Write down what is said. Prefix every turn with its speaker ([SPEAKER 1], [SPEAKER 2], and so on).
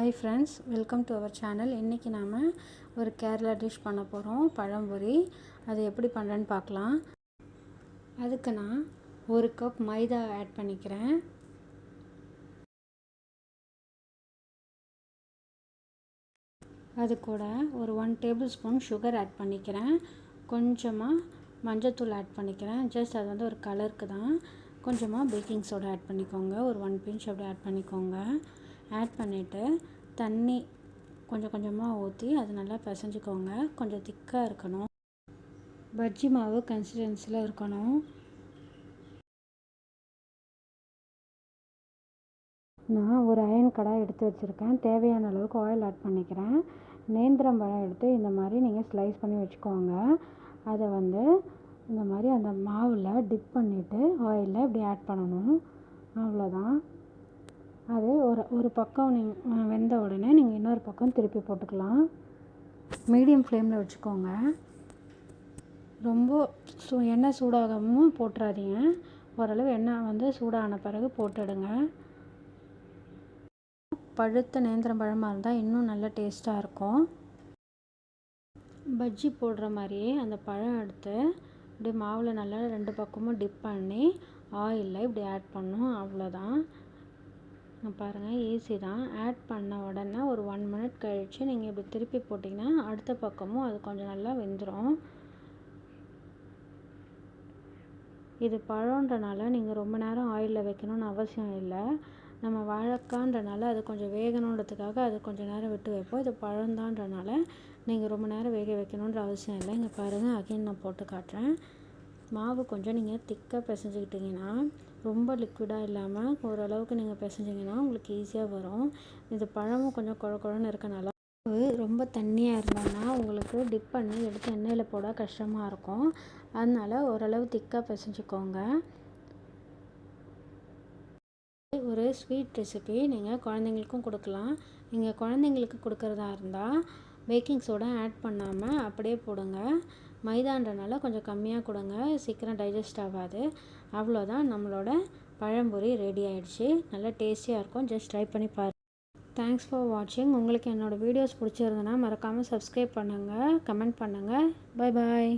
[SPEAKER 1] Hi friends, welcome to our channel. இன்னைக்கு நாம ஒரு கேரளா டிஷ் பண்ண போறோம், பழம்பொரி. அது எப்படி பண்றேன்னு பார்க்கலாம். அதுக்கு நான் 1 கப் மைதா ஆட் பண்ணிக்கிறேன். அது கூட ஒரு 1 டேபிள்ஸ்பூன் சுகர் ஆட் பண்ணிக்கிறேன். கொஞ்சமா மஞ்சள் ஆட் பண்ணிக்கிறேன். ஜஸ்ட் அது வந்து ஒரு கலருக்கு தான். கொஞ்சமா பேக்கிங் சோடா ஆட் பண்ணிக்கோங்க. ஒரு 1 பிஞ்ச் அப்படி ஆட் பண்ணிக்கோங்க. ஆட் பண்ணிட்டு தண்ணி கொஞ்சமாக ஊற்றி அது நல்லா பிசைஞ்சுக்கோங்க. கொஞ்சம் திக்காக இருக்கணும். பஜ்ஜி மாவு கன்சிஸ்டன்சியில் இருக்கணும். நான் ஒரு அயன் கடாய் எடுத்து வச்சுருக்கேன். தேவையான அளவுக்கு ஆயில் ஆட் பண்ணிக்கிறேன். நேந்திரம் பழம் எடுத்து இந்த மாதிரி நீங்கள் ஸ்லைஸ் பண்ணி வச்சுக்கோங்க. அதை வந்து இந்த மாதிரி அந்த மாவில் டிப் பண்ணிவிட்டு ஆயிலில் இப்படி ஆட் பண்ணணும். அவ்வளோதான். அது ஒரு பக்கம் நீங்கள் வெந்த உடனே நீங்கள் இன்னொரு பக்கம் திருப்பி போட்டுக்கலாம். மீடியம் ஃப்ளேமில் வச்சுக்கோங்க. ரொம்ப எண்ணெய் சூடாகவும் போட்டுறாதீங்க. ஓரளவு எண்ணெய் வந்து சூடான பிறகு போட்டுடுங்க. பழுத்த நேந்திரம் பழமாக இருந்தால் இன்னும் நல்ல டேஸ்ட்டாக இருக்கும். பஜ்ஜி போடுற மாதிரியே அந்த பழம் எடுத்து இப்படி மாவில் நல்லா 2 பக்கமும் டிப் பண்ணி ஆயிலில் இப்படி ஆட் பண்ணணும். அவ்வளோதான். பாருங்கள், ஈஸி தான். ஆட் பண்ண உடனே ஒரு 1 மினிட் கழித்து நீங்கள் இப்படி திருப்பி போட்டிங்கன்னா அடுத்த பக்கமும் அது கொஞ்சம் நல்லா வெந்துடும். இது பழன்றனால நீங்கள் ரொம்ப நேரம் ஆயிலில் வைக்கணும்னு அவசியம் இல்லை. நம்ம வாழைக்கான்றனால அது கொஞ்சம் வேகணுன்றதுக்காக அது கொஞ்சம் நேரம் விட்டு வைப்போம். இது பழந்தான்றனால நீங்கள் ரொம்ப நேரம் வேக வைக்கணுன்ற அவசியம் இல்லை. இங்கே பாருங்கள், அகைன் நான் போட்டு காட்டுறேன். மாவு கொஞ்சம் நீங்கள் திக்காக பிசைஞ்சிக்கிட்டிங்கன்னா, ரொம்ப லிக்விடாக இல்லாமல் ஓரளவுக்கு நீங்கள் பிசைஞ்சிங்கன்னா உங்களுக்கு ஈஸியாக வரும். இது பழமும் கொஞ்சம் குழன்னு இருக்கனால ரொம்ப தண்ணியாக இருந்தோன்னா உங்களுக்கு டிப் பண்ணி எடுத்து எண்ணெயில் போட கஷ்டமாக இருக்கும். அதனால் ஓரளவு திக்காக பிசைஞ்சிக்கோங்க. ஒரு ஸ்வீட் ரெசிபி நீங்கள் குழந்தைங்களுக்கும் கொடுக்கலாம். நீங்கள் குழந்தைங்களுக்கு கொடுக்குறதா இருந்தால் பேக்கிங் சோடா ஆட் பண்ணாமல் அப்படியே போடுங்க. மைதான்றனால கொஞ்சம் கம்மியாக கொடுங்க, சீக்கிரம் டைஜஸ்ட் ஆகாது. அவ்வளோதான், நம்மளோட பழம்பொரி ரெடி ஆகிடுச்சு. நல்லா டேஸ்டியாக இருக்கும். ஜஸ்ட் ட்ரை பண்ணி பாருங்கள். தேங்க்ஸ் ஃபார் வாட்சிங். உங்களுக்கு என்னோடய வீடியோஸ் பிடிச்சிருந்ததுன்னா மறக்காமல் சப்ஸ்கிரைப் பண்ணுங்கள், கமெண்ட் பண்ணுங்கள். Bye bye.